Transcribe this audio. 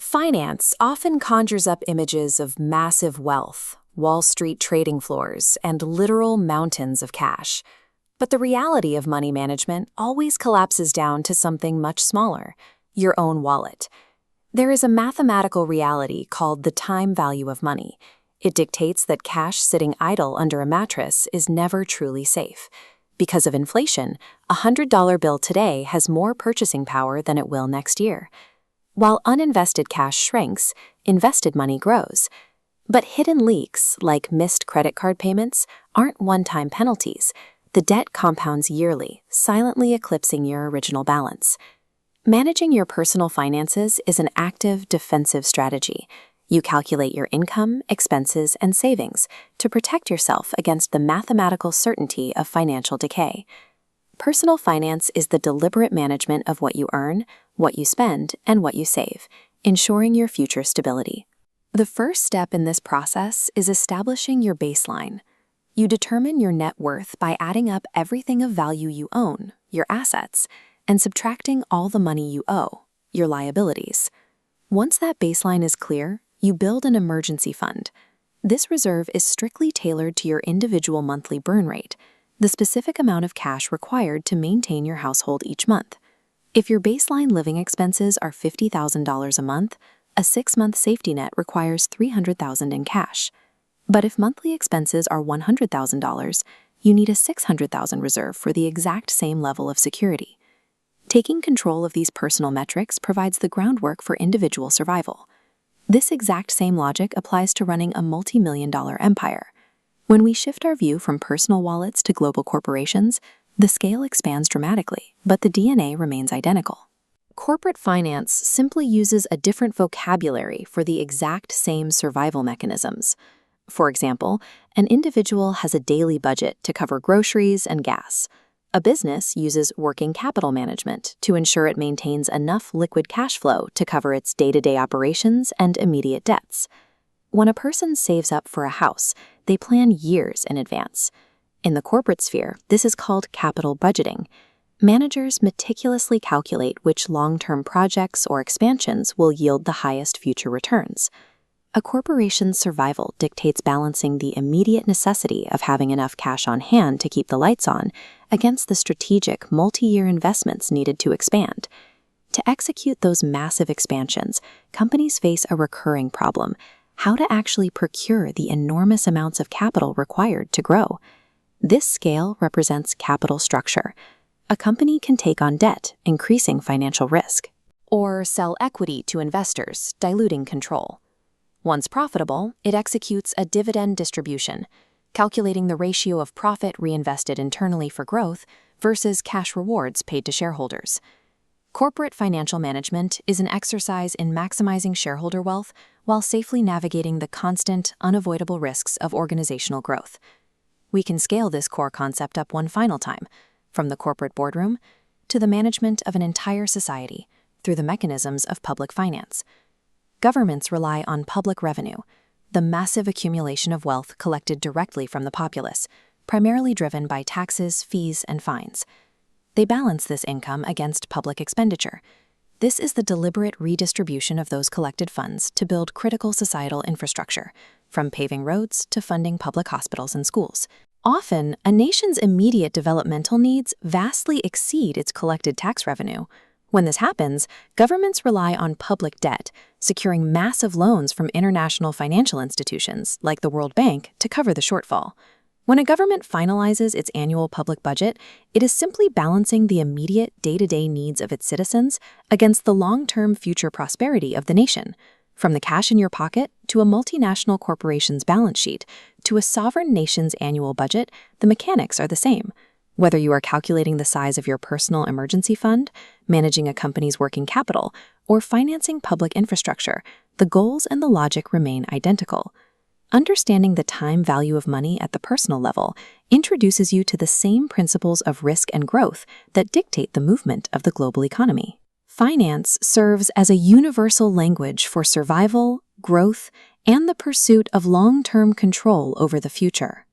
Finance often conjures up images of massive wealth, Wall Street trading floors, and literal mountains of cash. But the reality of money management always collapses down to something much smaller: your own wallet. There is a mathematical reality called the time value of money. It dictates that cash sitting idle under a mattress is never truly safe. Because of inflation, a $100 bill today has more purchasing power than it will next year. While uninvested cash shrinks, invested money grows. But hidden leaks, like missed credit card payments, aren't one-time penalties. The debt compounds yearly, silently eclipsing your original balance. Managing your personal finances is an active, defensive strategy. You calculate your income, expenses, and savings to protect yourself against the mathematical certainty of financial decay. Personal finance is the deliberate management of what you earn, what you spend, and what you save, ensuring your future stability. The first step in this process is establishing your baseline. You determine your net worth by adding up everything of value you own, your assets, and subtracting all the money you owe, your liabilities. Once that baseline is clear, you build an emergency fund. This reserve is strictly tailored to your individual monthly burn rate, the specific amount of cash required to maintain your household each month. If your baseline living expenses are $50,000 a month, a 6-month safety net requires $300,000 in cash. But if monthly expenses are $100,000, you need a $600,000 reserve for the exact same level of security. Taking control of these personal metrics provides the groundwork for individual survival. This exact same logic applies to running a multi-million-dollar empire. When we shift our view from personal wallets to global corporations, the scale expands dramatically, but the DNA remains identical. Corporate finance simply uses a different vocabulary for the exact same survival mechanisms. For example, an individual has a daily budget to cover groceries and gas. A business uses working capital management to ensure it maintains enough liquid cash flow to cover its day-to-day operations and immediate debts. When a person saves up for a house, they plan years in advance. In the corporate sphere, this is called capital budgeting. Managers meticulously calculate which long-term projects or expansions will yield the highest future returns. A corporation's survival dictates balancing the immediate necessity of having enough cash on hand to keep the lights on against the strategic, multi-year investments needed to expand. To execute those massive expansions, companies face a recurring problem: how to actually procure the enormous amounts of capital required to grow. This scale represents capital structure. A company can take on debt, increasing financial risk, or sell equity to investors, diluting control. Once profitable, it executes a dividend distribution, calculating the ratio of profit reinvested internally for growth versus cash rewards paid to shareholders. Corporate financial management is an exercise in maximizing shareholder wealth while safely navigating the constant, unavoidable risks of organizational growth. We can scale this core concept up one final time, from the corporate boardroom to the management of an entire society through the mechanisms of public finance. Governments rely on public revenue, the massive accumulation of wealth collected directly from the populace, primarily driven by taxes, fees, and fines. They balance this income against public expenditure. This is the deliberate redistribution of those collected funds to build critical societal infrastructure, from paving roads to funding public hospitals and schools. Often, a nation's immediate developmental needs vastly exceed its collected tax revenue. When this happens, governments rely on public debt, securing massive loans from international financial institutions like the World Bank to cover the shortfall. When a government finalizes its annual public budget, it is simply balancing the immediate day-to-day needs of its citizens against the long-term future prosperity of the nation. From the cash in your pocket to a multinational corporation's balance sheet to a sovereign nation's annual budget, the mechanics are the same. Whether you are calculating the size of your personal emergency fund, managing a company's working capital, or financing public infrastructure, the goals and the logic remain identical. Understanding the time value of money at the personal level introduces you to the same principles of risk and growth that dictate the movement of the global economy. Finance serves as a universal language for survival, growth, and the pursuit of long-term control over the future.